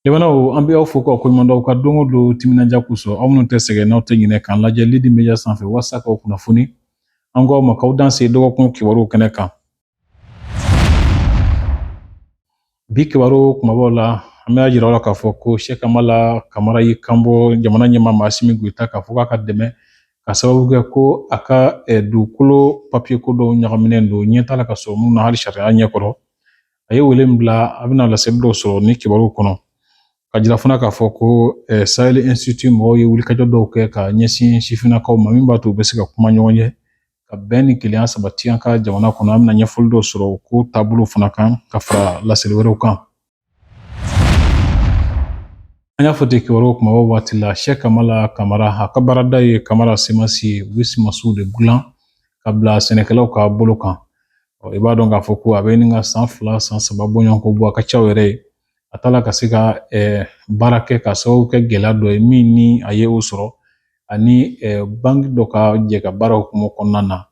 Jamanaw an bɛ aw fo k'aw koɲuman dɔn aw ka don o don timinandiya kosɔn aw minnu tɛ sɛgɛn n'aw tɛ ɲinɛ k'an lajɛ Lidi Media sanfɛ walasa k'aw kunnafoni an k'aw ma k'aw danse dɔgɔkun kibaruw kɛnɛ kan. Bi kibaru kumabaw la an b'a jira aw la k'a fɔ ko Sheikh Amala Kamara y'i kanbɔ jamana ɲɛmaa Asimi Goyita k'a fɔ k'a ka dɛmɛ ka sababu kɛ ko a ka dugukolo papiye ko dɔw ɲagaminen don ɲɛ t'a la ka sɔrɔ minnu na hali sariya ɲɛkɔrɔ. A ye wele min bila a bɛna laseli dɔw sɔrɔ ni kibaruw kɔnɔ. Ka jira fana k'a fɔ ko Sahel Institute mɔgɔw ye wulikajɔ dɔw kɛ ka ɲɛsin sifinnakaw ma min b'a to u bɛ se ka kuma ɲɔgɔn ye ka bɛn ni kelenya sabati an ka jamana kɔnɔ. An bɛna ɲɛfɔli dɔw sɔrɔ ko taabolo fana kan ka fara laseli wɛrɛw kan. An y'a fɔ ten kibaruw kumabaw waati la Sheikh Amala Kamara a ka baarada ye Kamara Semasi Wismasu de dilan ka bila sɛnɛkɛlaw ka bolo kan. I b'a dɔn k'a fɔ ko a bɛ nin ka san 2 san 3 bɔɲɔgɔnko bɔ a ka ca yɛrɛ ye. A t'a la ka se ka baara kɛ ka sababu kɛ gɛlɛya dɔ ye min ni a ye o sɔrɔ ani banki dɔ ka jɛ ka baara hukumu kɔnɔna na.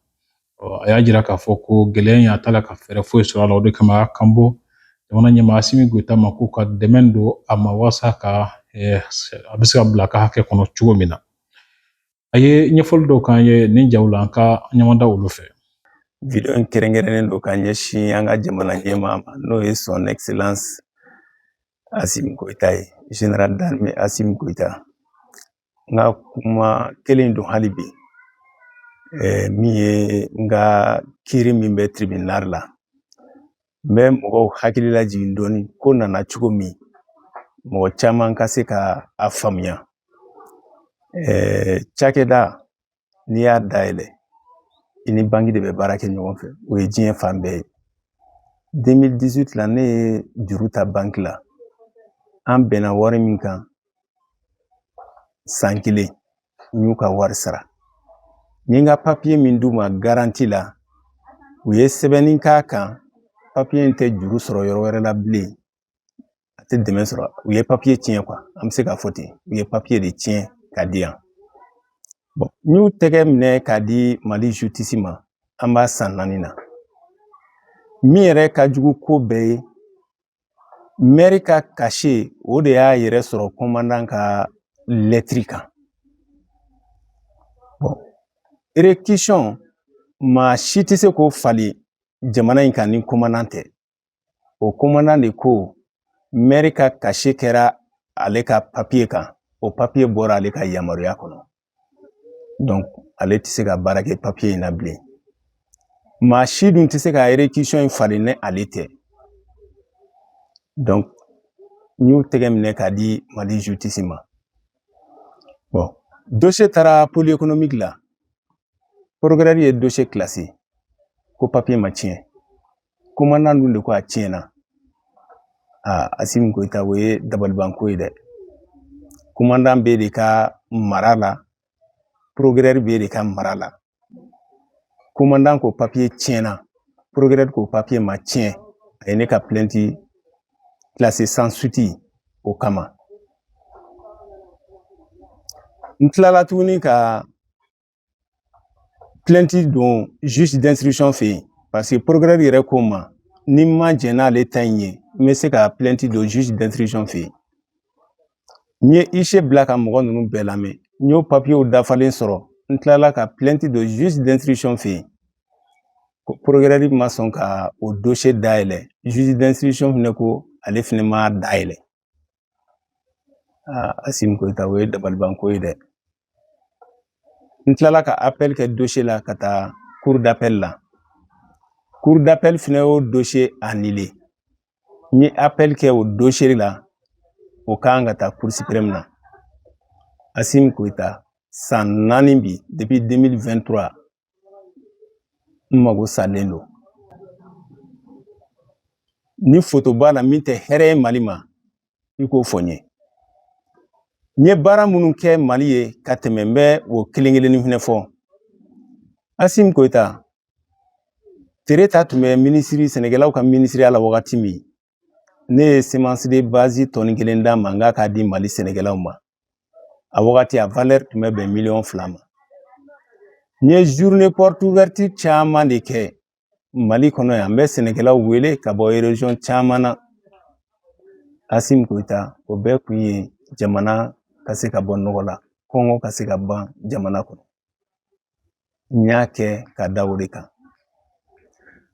A y'a jira k'a fɔ ko gɛlɛya in a t'a la ka fɛɛrɛ foyi sɔrɔ a la o de kama a y'a kanbɔ jamana ɲɛmaa Asimi Goyita ma k'u ka dɛmɛ don a ma walasa a bɛ se ka bila a ka hakɛ kɔnɔ cogo min na. A ye ɲɛfɔli dɔw k'an ye nin jaw la an ka ɲɔgɔn da olu fɛ. Video in kɛrɛnkɛrɛnnen don ka ɲɛsin an ka jamana ɲɛmaa ma n'o ye son excellence Asimi Goyita ye, général d'armée Asimi Goyita. Nka kuma kelen don hali bi min ye n ka kiiri min bɛ tribunal la. N bɛ mɔgɔw hakili lajigin dɔɔni ko nana cogo min mɔgɔ caman ka se ka a faamuya. Cakɛda n'i y'a dayɛlɛ i ni banki de bɛ baara kɛ ɲɔgɔn fɛ o ye diɲɛ fan bɛɛ ye. 2018 la ne ye juru ta banki la an bɛnna wari min kan san 1 n y'u ka wari sara. N ye n ka papiye min d'u ma garanti la u ye sɛbɛnni k'a kan papiye in tɛ juru sɔrɔ yɔrɔ wɛrɛ la bilen a tɛ dɛmɛ sɔrɔ u ye papiye tiɲɛ quoi an bɛ se k'a fɔ ten u ye papiye de tiɲɛ k'a di yan. Bon n y'u tɛgɛ minɛ k'a di Mali justice ma an b'a san 4 na. Min yɛrɛ ka jugu ko bɛɛ ye maire ka cachet o de y'a yɛrɛ sɔrɔ commandant ka lettre kan. Bon érection maa si tɛ se k'o fali jamana in kan ni commandant tɛ. O commandant de ko maire ka cachet kɛra ale ka papier kan o papier bɔra ale ka yamaruya kɔnɔ. Donc ale tɛ se ka baara kɛ papier in na bilen. Maa si dun tɛ se ka érection in fali ni ale tɛ. Donc n y'u tɛgɛ minɛ k'a di Mali justice ma. Bon dossier taara pôle économique la. Procureur ye dossier classé ko papier ma tiɲɛ. Commandant dun de ko a tiɲɛna. Asimi Goyita o ye dabalibanko ye dɛ. Commandant b'e de ka mara la. Procureur b'e de ka mara la. Commandant ko papier tiɲɛna. Procureur ko papier ma tiɲɛ. A ye ne ka plainte classé sans suite o kama. N tilala tuguni ka plainte don juge d'instruction fɛ yen parce que procureur yɛrɛ ko n ma ni ma jɛn n'ale ta in ye n bɛ se ka plainte don juge d'instruction fɛ yen. N ye huissier bila ka mɔgɔ ninnu bɛɛ lamɛn n y'o papiyew dafalen sɔrɔ n tilala ka plainte don juge d'instruction fɛ yen. Procureur ma sɔn ka o dossier dayɛlɛ juge d'instruction fɛnɛ ko ale fɛnɛ ma dayɛlɛ. Asimi Goyita o ye dabalibanko ye dɛ. N tilala ka appel kɛ dossier la ka taa cour d'appel la. Cour d'appel fɛnɛ y'o dossier annulé. N ye appel kɛ o dossier la o ka kan ka taa cour suprême na. Asimi Goyita san 4 bi depuis 2023 n mago salen don. Ni photo b'a la min tɛ hɛrɛ ye Mali ma i k'o fɔ n ye. N ye baara minnu kɛ Mali ye ka tɛmɛ n bɛ o kelen kelenni fɛnɛ fɔ. Asimi Goyita tere ta tun bɛ ministre sɛnɛkɛlaw ka ministre la wagati min ne ye semence de base tonne 1 d'a ma n k'a k'a di Mali sɛnɛkɛlaw ma. A wagati a valeur tun bɛ bɛn $2 ma. N ye journée porte ouverte caman de kɛ Mali kɔnɔ yan n bɛ sɛnɛkɛlaw wele ka bɔ région caman na. Assimi Goïta o bɛɛ kun ye jamana ka se ka bɔ nɔgɔ la, kɔngɔ ka se ka ban jamana kɔnɔ. N y'a kɛ ka da o de kan.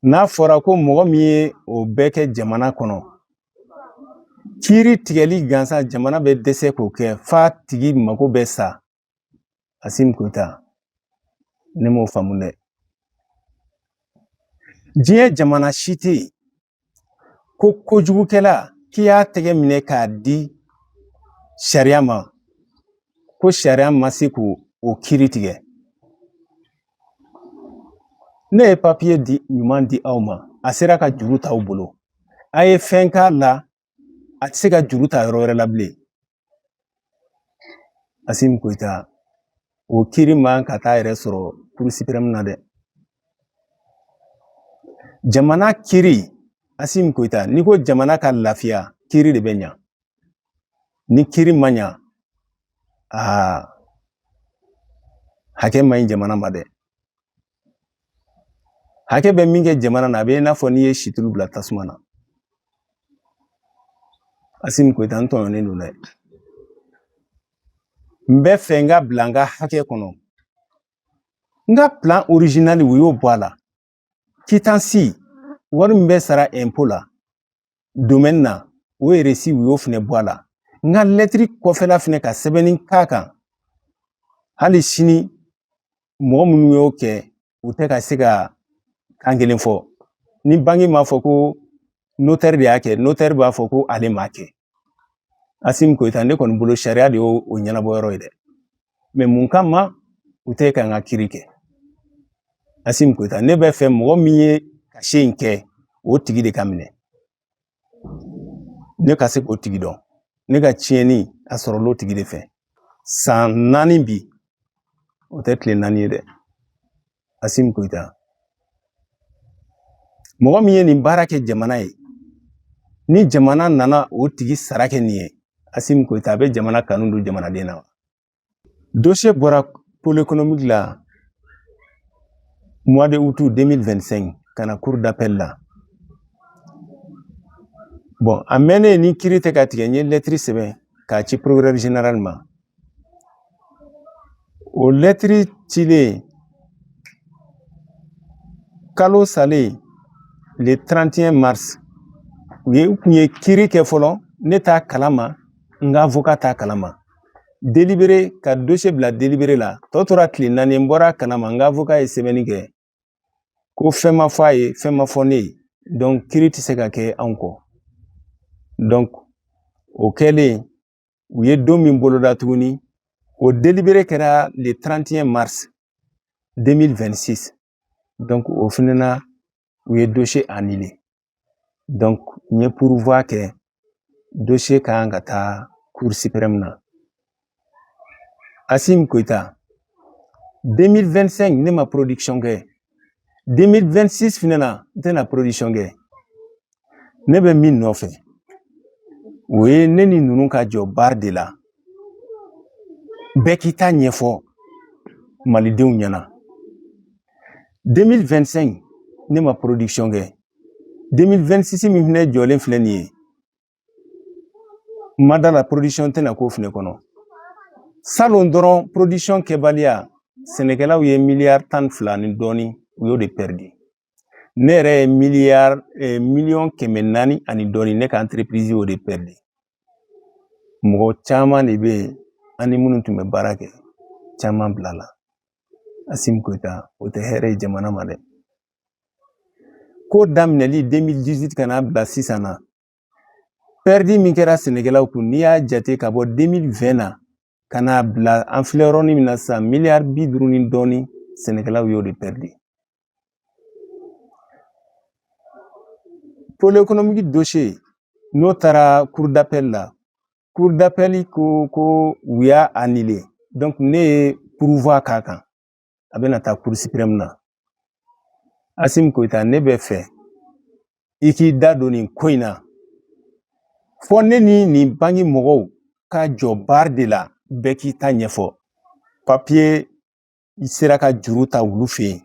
N'a fɔra ko mɔgɔ min ye o bɛɛ kɛ jamana kɔnɔ, kiiri tigɛli gansan jamana bɛ dɛsɛ k'o kɛ f'a tigi mago bɛ sa. Assimi Goïta, ne m'o faamu dɛ. Diɲɛ jamana si tɛ yen ko kojugukɛla k'i y'a tɛgɛ minɛ k'a di sariya ma, ko sariya ma se k'o kiiri tigɛ. Ne ye papiye ɲuman di aw ma, a sera ka juru t'aw bolo. A ye fɛn k'a la, a tɛ se ka juru ta yɔrɔ wɛrɛ la bilen. Assimi Goïta, o kiiri man ka taa yɛrɛ sɔrɔ Cour suprême na dɛ. Jamana kiiri, Assimi Goïta, n'i ko jamana ka lafiya, kiiri de bɛ ɲa. Ni kiiri ma ɲa, hakɛ man ɲi jamana ma dɛ. Hakɛ bɛ min kɛ jamana na, a bɛ i n'a fɔ n'i ye situlu bila tasuma na. Assimi Goïta, n tɔɲɔnen don dɛ. N bɛ fɛ n ka bila n ka hakɛ kɔnɔ. N ka plan original u y'o bɔ a la. Quittance, wari min bɛ sara impôt la, domaine na, o RSI u y'o fɛnɛ bɔ a la. N ka lettre kɔfɛla fɛnɛ ka sɛbɛnni k'a kan. Hali sini mɔgɔ minnu y'o kɛ, u tɛ ka se ka kan kelen fɔ. Ni banque m'a fɔ ko notaire de y'a kɛ, notaire b'a fɔ ko ale m'a kɛ. Assimi Goïta, ne kɔni bolo sariya de y'o ɲɛnabɔ yɔrɔ ye dɛ. Mais mun kama u tɛ ka n ka kiiri kɛ? Assimi Goïta, ne bɛ fɛ mɔgɔ min ye kasi in kɛ, o tigi de ka minɛ. Ne ka se k'o tigi dɔn. Ne ka tiɲɛni a sɔrɔla o tigi de fɛ. San 4 bi, o tɛ tile 4 ye dɛ. Assimi Goïta, mɔgɔ min ye nin baara kɛ jamana ye, ni jamana nana o tigi sara kɛ nin ye, Assimi Goïta, a bɛ jamana kanu don jamanaden na wa? Dossier bɔra pôle économique la mois de août 2025 ka na cour d'appel la. Bon, a mɛnnen ni kiiri tɛ ka tigɛ, n ye lettre sɛbɛn k'a ci procureur général ma. O lettre cilen, kalo salen le 31 mars, u kun ye kiiri kɛ fɔlɔ, ne t'a kalama, n ka avocat t'a kalama. Délibéré ka dossier bila délibéré la, tɔ tora tile 4 n bɔra kalama, n ka avocat ye sɛbɛnni kɛ ko fɛn ma fɔ a ye, fɛn ma fɔ ne ye. Donc kiiri tɛ se ka kɛ anw kɔ. Donc o kɛlen, u ye don min boloda tuguni, o délibéré kɛra le 31 mars 2026. Donc o fɛnɛ na u ye dossier annulé. Donc n ye pourvoi kɛ dossier ka kan ka taa Cour suprême na. Assimi Goïta, 2025 ne ma production kɛ. 2026 fɛnɛ na n tɛna production kɛ. Ne bɛ min nɔfɛ, o ye ne ni ninnu ka jɔ bar de la. Bɛɛ k'i ta ɲɛfɔ malidenw ɲɛna. 2025 ne ma production kɛ. 2026 min fɛnɛ jɔlen filɛ nin ye, n ma da la production tɛna k'o fɛnɛ kɔnɔ. Salon dɔrɔn production kɛbaliya, sɛnɛkɛlaw ye miliyari 12 ni dɔɔni u y'o de perdu. Ne yɛrɛ ye miliyɔn 400 ani dɔɔni, ne ka entreprise y'o de perdu. Mɔgɔ caman de bɛ yen, an ni minnu tun bɛ baara kɛ, caman bila la. Assimi Goïta, o tɛ hɛrɛ ye jamana ma dɛ. Ko daminɛli 2018 ka n'a bila sisan na, perdi min kɛra sɛnɛkɛlaw kun, n'i y'a jate ka bɔ 2020 na ka n'a bila an filɛ yɔrɔnin min na sisan, miliyari 50 ni dɔɔni sɛnɛkɛlaw y'o de perdu. Pôle économique dossier n'o taara cour d'appel la, cour d'appel ko u y'a annulé. Donc ne ye pourvoi k'a kan, a bɛna taa Cour suprême na. Assimi Goïta, ne bɛ fɛ i k'i da don nin ko in na. Fɔ ne ni nin banque mɔgɔw ka jɔ bar de la, bɛɛ k'i ta ɲɛfɔ. Papier sera ka juru ta olu fɛ yen,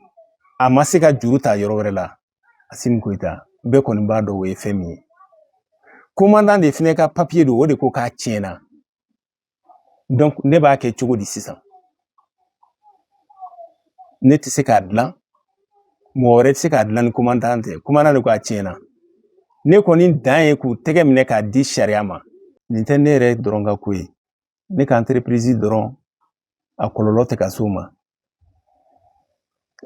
a ma se ka juru ta yɔrɔ wɛrɛ la. Assimi Goïta, bɛɛ kɔni b'a dɔn o ye fɛn min ye. commandant de fɛnɛ ka papier do o de ko k'a tiɲɛna donc ne b'a kɛ cogo di sisan ne tɛ se k'a dilan mɔgɔ wɛrɛ tɛ se k'a dilan ni commandant tɛ commandant de ko a tiɲɛna ne kɔni dan ye k'u tɛgɛ minɛ k'a di sariya ma nin tɛ ne yɛrɛ dɔrɔn ka ko ye ne ka entreprise dɔrɔn a kɔlɔlɔ tɛ ka s'o ma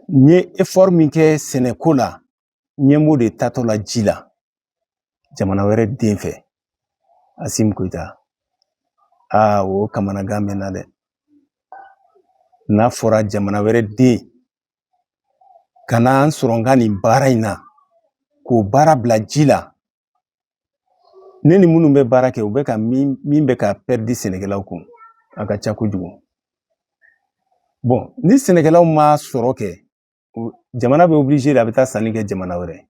n ye effort min kɛ sɛnɛko la n ye m'o de tatɔ la ji la jamana wɛrɛ den fɛ Assimi Goïta o kamanagan bɛ n na dɛ n'a fɔra jamana wɛrɛ den ka na an sɔrɔ n ka nin baara in na k'o baara bila ji la ne ni minnu bɛ baara kɛ u bɛ ka min bɛ ka pɛridi sɛnɛkɛlaw kun a ka ca kojugu bon ni sɛnɛkɛlaw ma sɔrɔ kɛ jamana bɛ obligé de a bɛ taa sanni kɛ jamana wɛrɛ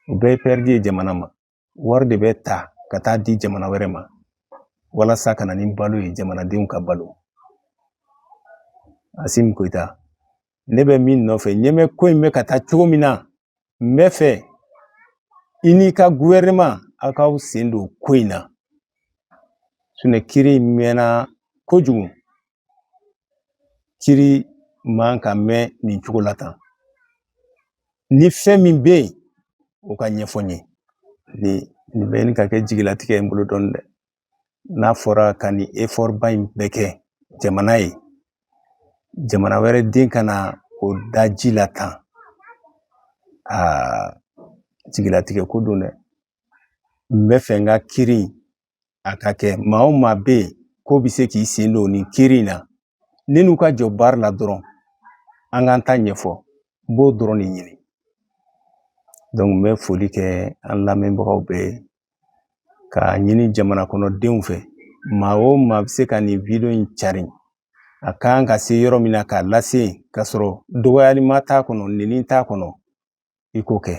o bɛɛ ye pɛridi ye jamana ma wari de bɛ ta ka taa di jamana wɛrɛ ma walasa ka na ni balo ye jamanadenw ka balo Assimi Goïta ne bɛ min nɔfɛ ɲɛmɛ ko in bɛ ka taa cogo min na n bɛ fɛ i n'i ka gouvernement a k'aw sen don ko in na kiri mɛnna kojugu kiri man ka mɛn nin cogo la tan ni fɛn min bɛ yen o ka ɲɛfɔ n ye nin bɛ nin ka kɛ jigilatigɛ ye n bolo dɔɔnin dɛ n'a fɔra ka nin effort ba in bɛɛ kɛ jamana ye jamana wɛrɛ den ka na o da ji la tan jigilatigɛ ko don dɛ n bɛ fɛ n ka kiri a ka kɛ maa o maa bɛ yen ko bɛ se k'i sen don nin kiri in na ne n'u ka jɔ baara la dɔrɔn an k'an ta ɲɛfɔ n b'o dɔrɔn de ɲini donc n bɛ foli kɛ an lamɛnbagaw bɛɛ k'a ɲini jamana kɔnɔdenw fɛ maa o maa bɛ se ka nin video in cari a kan ka se yɔrɔ min na k'a lase k'a sɔrɔ dɔgɔyalima t'a kɔnɔ nɛni t'a kɔnɔ i k'o kɛ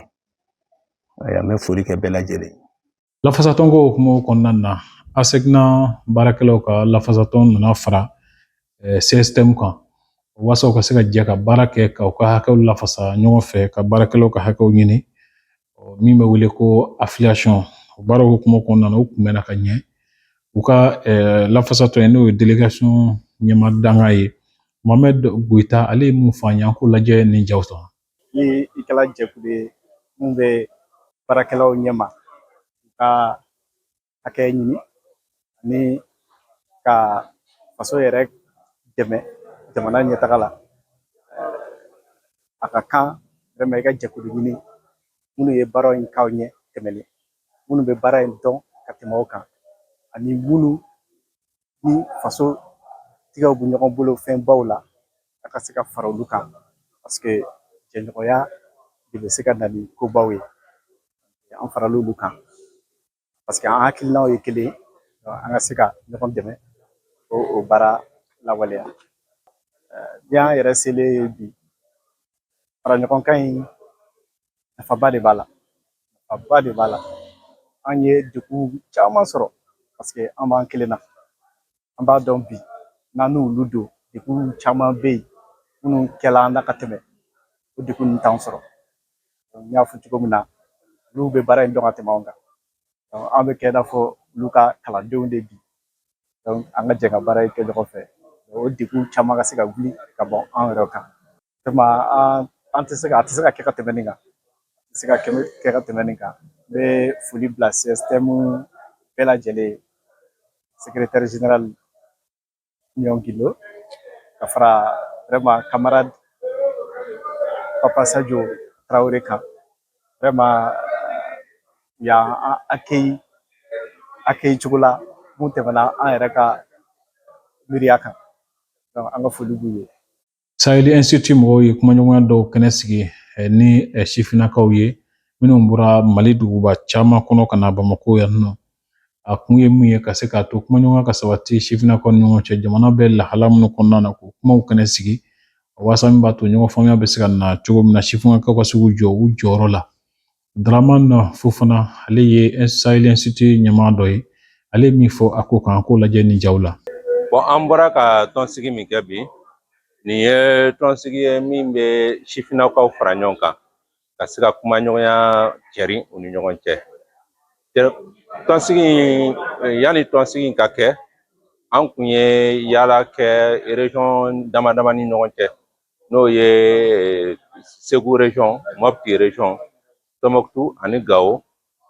an bɛ foli kɛ bɛɛ lajɛlen lafasatɔn ko hukumu kɔnɔna na ASECNA baarakɛlaw ka lafasatɔn nana fara CSTM kan walasa u ka se ka jɛ ka baara kɛ ka u ka hakɛw lafasa ɲɔgɔn fɛ ka baarakɛlaw ka hakɛw ɲini min bɛ wele ko affiliation baara hukumu kɔnɔna na u kunbɛnna ka ɲɛ u ka lafasatɔn ye n'o ye délégation ɲɛma danga ye Mohamed Goïta ale ye mun fɔ an ye an k'o lajɛ nin jaw sɔrɔ ni i kɛla jɛkulu ye mun bɛ baarakɛlaw ɲɛma ka hakɛ ɲini ani ka faso yɛrɛ dɛmɛ jamana ɲɛtaga la a ka kan vraiment i ka jɛkulu ɲini minnu ye baara in k'aw ɲɛ tɛmɛlen minnu bɛ baara in dɔn ka tɛmɛ o kan ani minnu ni faso tigɛw bɛ ɲɔgɔn bolo fɛn baw la a ka se ka fara olu kan parce que jɛɲɔgɔnya de bɛ se ka na ni kobaw ye an farala olu kan parce que an hakilinaw ye kelen ye an ka se ka ɲɔgɔn dɛmɛ o baara lawaleya ni an yɛrɛ selen ye bi fara ɲɔgɔnkan in nafaba de b'a la nafaba de b'a la an ye degun caman sɔrɔ parce que an b'an kelen na an b'a dɔn bi n'an n'olu don degun caman bɛ yen minnu kɛla an na ka tɛmɛ o degun ninnu t'anw sɔrɔ n y'a fɔ cogo min na olu bɛ baara in dɔn ka tɛmɛ anw kan an bɛ kɛ i n'a fɔ olu ka kalandenw de bi donc an ka jɛ ka baara in kɛ ɲɔgɔn fɛ o degun caman ka se ka wuli ka bɔ an yɛrɛ kan vraiment a tɛ se ka kɛ ka tɛmɛ nin kan a tɛ se ka kɛ ka tɛmɛ nin kan n bɛ foli bila CSTM bɛɛ lajɛlen ye secrétaire général Ɲɔn Gindo ka fara vraiment camarade Papa Sadio Traoré kan vraiment y'an accueilli cogo la mun tɛmɛna an yɛrɛ ka miiriya kan donc an ka foli b'u ye Sahel Institute mɔgɔw ye kumaɲɔgɔnya dɔw kɛnɛ sigi ni sifinnakaw ye minnu bɔra Mali duguba caman kɔnɔ ka na Bamako yan nɔ a kun ye mun ye ka se k'a to kumaɲɔgɔnya ka sabati sifinnakaw ni ɲɔgɔn cɛ jamana bɛ lahala minnu kɔnɔna na k'o kumaw kɛnɛ sigi walasa min b'a to ɲɔgɔn faamuya bɛ se ka na cogo min na sifinnakaw ka se k'u jɔ u jɔyɔrɔ la Dramane Fofana ale ye Sahel Institute ɲɛmaa dɔ ye ale ye min fɔ a ko kan k'o lajɛ nin jaw la bon an bɔra ka tɔnsigi min kɛ bi nin ye tɔnsigi ye min bɛ sifinnakaw fara ɲɔgɔn kan ka se ka kumaɲɔgɔnya cɛri u ni ɲɔgɔn cɛ tɔnsigi yani tɔnsigi ka kɛ an kun ye yaala kɛ région dama dama ni ɲɔgɔn cɛ n'o ye Segu région, Mopti région, Tɔnbɔkutu ani Gao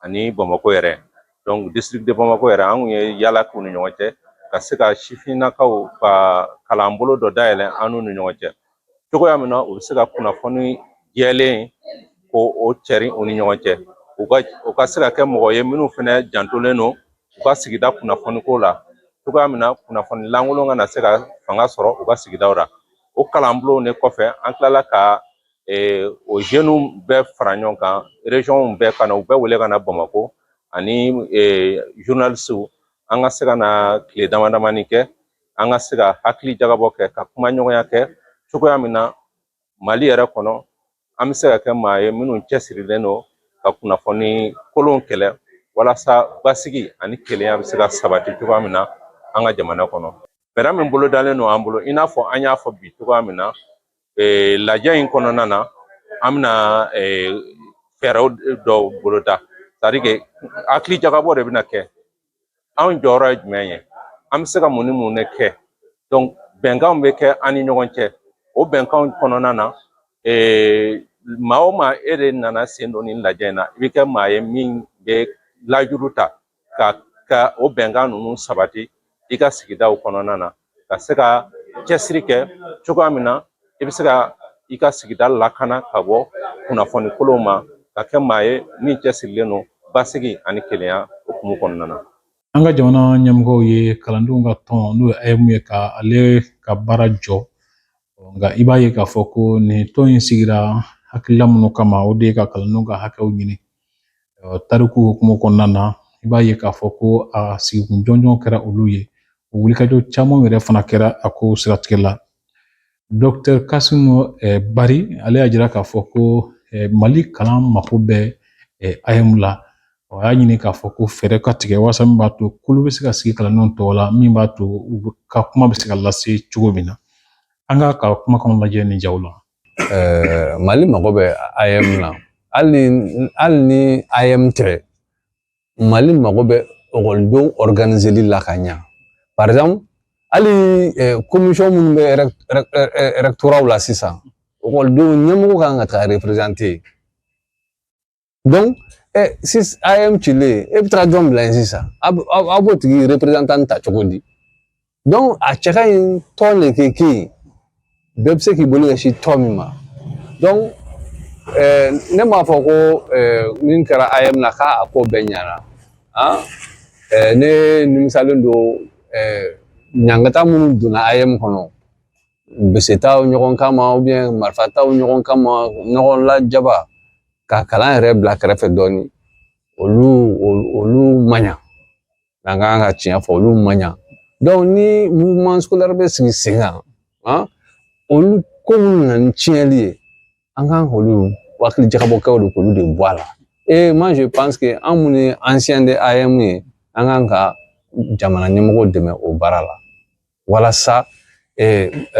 ani Bamakɔ yɛrɛ. Donc district de Bamakɔ yɛrɛ an kun ye yaala k'u ni ɲɔgɔn cɛ ka se ka sifinnakaw ka kalan bolo dɔ dayɛlɛ an n'u ni ɲɔgɔn cɛ cogoya min na u bɛ se ka kunnafoni jɛlen ko o cɛri u ni ɲɔgɔn cɛ u ka se ka kɛ mɔgɔ ye minnu fɛnɛ jantolen don u ka sigida kunnafoni ko la cogoya min na kunnafoni lankolon kana se ka fanga sɔrɔ u ka sigidaw la o kalanbulonw de kɔfɛ an tilala ka o jeunes bɛɛ fara ɲɔgɔn kan région bɛɛ ka na u bɛɛ wele ka na Bamakɔ ani journalistes an ka se ka na tile dama damani kɛ an ka se ka hakili jagabɔ kɛ ka kuma ɲɔgɔnya kɛ cogoya min na Mali yɛrɛ kɔnɔ an bɛ se ka kɛ maa ye minnu cɛsirilen don ka kunnafoni kolon kɛlɛ walasa basigi ani kelenya bɛ se ka sabati cogoya min na an ka jamana kɔnɔ fɛɛrɛ min bolo dalen don an bolo i n'a fɔ an y'a fɔ bi cogoya min na lajɛ in kɔnɔna na an bɛna fɛɛrɛw dɔw boloda c'est-à-dire que hakili jagabɔ de bɛna kɛ anw jɔyɔrɔ ye jumɛn ye an bɛ se ka mun ni mun de kɛ donc bɛnkanw bɛ kɛ an ni ɲɔgɔn cɛ o bɛnkanw kɔnɔna na maa o maa e de nana sen don nin lajɛ in na i bɛ kɛ maa ye min bɛ lajuru ta ka o bɛnkan ninnu sabati i ka sigidaw kɔnɔna na ka se ka cɛsiri kɛ cogoya min na i bɛ se ka i ka sigida lakana ka bɔ kunnafoni kolonw ma ka kɛ maa ye min cɛsirilen don basigi ani kelenya hukumu kɔnɔna na. An ka jamana ɲɛmɔgɔw ye kalandenw ka tɔn n'o ye AEM ye ka ale ka baara jɔ nka i b'a ye k'a fɔ ko nin tɔn in sigira hakilila minnu kama o de ye ka kalandenw ka hakɛw ɲini tariku hukumu kɔnɔna na i b'a ye k'a fɔ ko a sigikun jɔnjɔn kɛra olu ye o wulikajɔ caman yɛrɛ fana kɛra a ko siratigɛ la Dr Kasimu Bari ale y'a jira k'a fɔ ko Mali kalan mako bɛ AEM la a y'a ɲini k'a fɔ ko fɛɛrɛ ka tigɛ walasa min b'a to kulu bɛ se ka sigi kalandenw tɔgɔ la min b'a to u ka kuma bɛ se ka lase cogo min na an ka kumakanw lajɛ nin jaw la. Mali mago bɛ AEM na hali ni AEM tɛ Mali mago bɛ ekɔlidenw organiseli la ka ɲa par exemple hali commission minnu bɛ rectoraw la sisan ekɔlidenw ɲɛmɔgɔ kan ka taga représenter donc si AEM cilen e bɛ taga jɔn bila yen sisan aw b'o tigi représentant ta cogo di donc a cɛ ka ɲi tɔn de kɛ yen bɛɛ bɛ se k'i bolo ɲɛsin tɔn min ma donc ne m'a fɔ ko min kɛra AEM na k'a ko bɛɛ ɲana ne nimisalen don ɲangata minnu donna AEM kɔnɔ bese taw ɲɔgɔn kama ou bien marifa taw ɲɔgɔn kama ɲɔgɔn lajaba ka kalan yɛrɛ bila kɛrɛfɛ dɔɔni olu man ɲa n'an kan ka tiɲɛ fɔ olu man ɲa donc ni mouvement scolaire bɛ sigi sen kan olu ko minnu na ni tiɲɛli ye an kan k'olu hakili jagabɔkɛw de k'olu de bɔ a la et moi je pense que an minnu ye ancien de AEM ye an kan ka jamana ɲɛmɔgɔw dɛmɛ o baara la walasa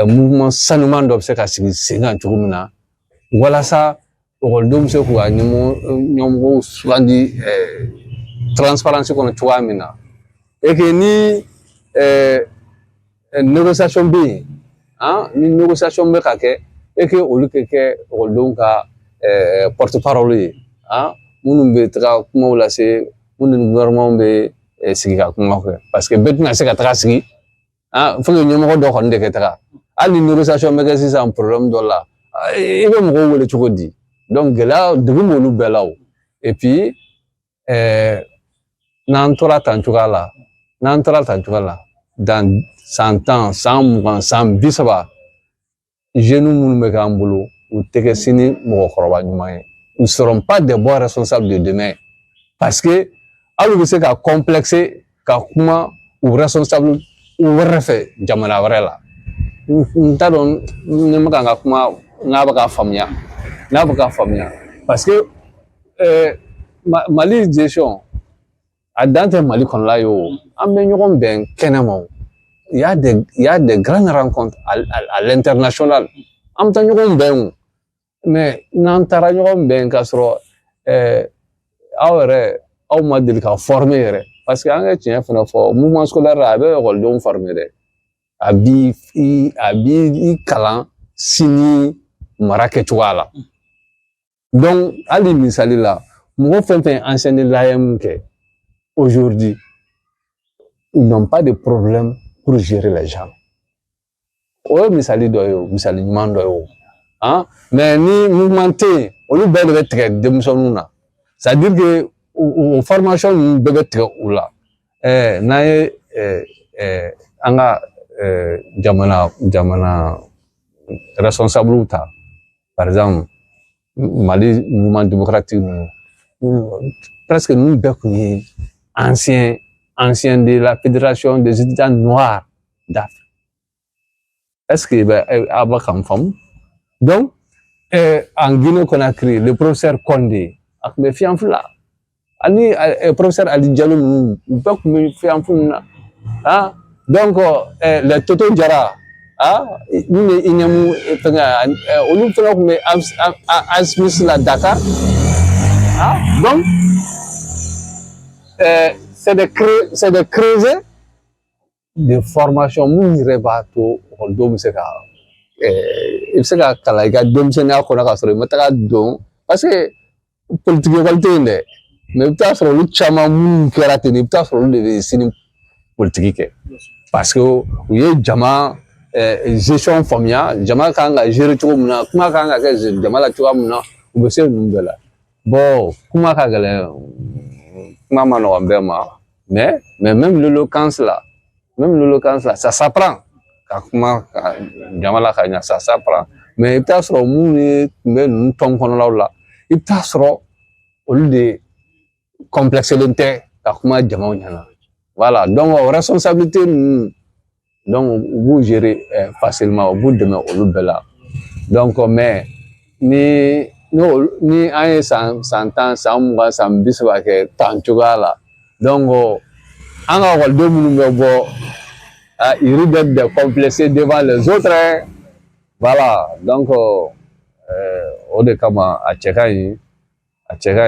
mouvement sanuman dɔ bɛ se ka sigi sen kan cogo min na walasa ekɔlidenw bɛ se k'u ka ɲɛmɔgɔw sugandi transparence kɔnɔ cogoya min na et que ni négociation bɛ yen ni négociation bɛ ka kɛ et que olu kɛ ekɔlidenw ka porte parole ye minnu bɛ taga kumaw lase minnu ni gouvernement bɛ sigi ka kuma kɛ parce que bɛɛ tɛna se ka taga sigi fo que ɲɛmɔgɔ dɔ kɔni de kɛ taga hali ni négociation bɛ kɛ sisan problème dɔ la i bɛ mɔgɔw wele cogo di donc gɛlɛya degun b'olu bɛɛ la o et puis n'an tora tan cogoya la dans 100 ans 120 san 30 jeunes minnu bɛ k'an bolo u tɛ kɛ sini mɔgɔkɔrɔba ɲuman ye ils seront pas des bons responsables de demain parce que hali u bɛ se ka complexer ka kuma u responsable wɛrɛ fɛ jamana wɛrɛ la n t'a dɔn ne bɛ ka n ka kuma n'a bɛ ka faamuya parce que Mali gestion a dan tɛ Mali kɔnɔla ye o an bɛ ɲɔgɔn bɛn kɛnɛma o il y a des grandes rencontres à l'international an bɛ taa ɲɔgɔn bɛn o mais n'an taara ɲɔgɔn bɛn k'a sɔrɔ aw yɛrɛ aw ma deli ka former yɛrɛ parce que an ka tiɲɛ fana fɔ mouvement scolaire a bɛ ekɔlidenw former dɛ a b'i kalan sini mara kɛcogoya la donc hali misali la mɔgɔ fɛn fɛn enseigné l'AEM kɛ aujourd'hui ils n'ont pas de problème pour gérer les gens o ye misali dɔ ye o misali ɲuman dɔ ye o mais ni mouvement tɛ yen olu bɛɛ de bɛ tigɛ denmisɛnninw na c'est à dire que o formation ninnu bɛɛ bɛ tigɛ u la n'an ye an ka jamana responsable ta par exemple Mali mouvement démocratique presque nous bɛɛ kun ye ancien de la fédération des étudiants noirs d'Afrique est-ce que a b'a kan faamu donc en Guinée-Conakry le professeur Condé a kun bɛ fiyanfu la ani professeur Ali Diallo ninnu u bɛɛ kun bɛ fiyanfu na donc le Toto Jara nous les ignamu olu fana kun bɛ Asmis la Dakar donc c'est des creuset de formation mun yɛrɛ b'a to ekɔlidenw bɛ se ka i bɛ se ka kalan i ka denmisɛnninya kɔnɔ k'a sɔrɔ i ma taga don parce que politique école tɛ yen dɛ mais i bɛ taa sɔrɔ olu caman minnu kɛra ten i bɛ taa sɔrɔ olu de bɛ sini politique kɛ parce que u ye jama gestion faamuya jama kan ka gérer cogo min na kuma kan ka kɛ jama la cogoya min na u bɛ se ninnu bɛɛ la bon kuma ka gɛlɛn kuma ma nɔgɔn bɛɛ ma mais même l'éloquence là ça s'apprend ka kuma jama la ka ɲa ça s'apprend mais i bɛ taa sɔrɔ minnu tun bɛ ninnu tɔn kɔnɔlaw la i bɛ taa sɔrɔ olu de complexelen tɛ ka kuma jamaw ɲɛna voilà donc responsabilité ninnu donc u b'u gérer facilement u b'u dɛmɛ olu bɛɛ la donc mais ni an ye san 10 san 20 san 30 kɛ tan cogoya la donc an ka ekɔliden minnu bɛ bɔ ils risquent d'être complexés devant les autres voilà donc o de kama a cɛ ka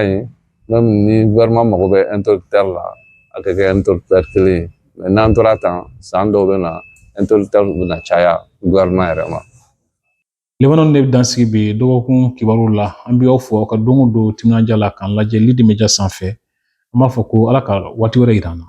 ɲi même ni gouvernement mago bɛ interlocuteur la a ka kɛ interlocuteur kelen ye mais n'an tora tan san dɔw bɛ na interlocuteur bɛ na caya gouvernement yɛrɛ ma. Lebanon ne bɛ dansigi bi dɔgɔkun kibaru la an bɛ aw fɔ aw ka don o don timinadiya la k'an lajɛ Lidi Media sanfɛ an b'a fɔ ko Ala ka waati wɛrɛ yira an na.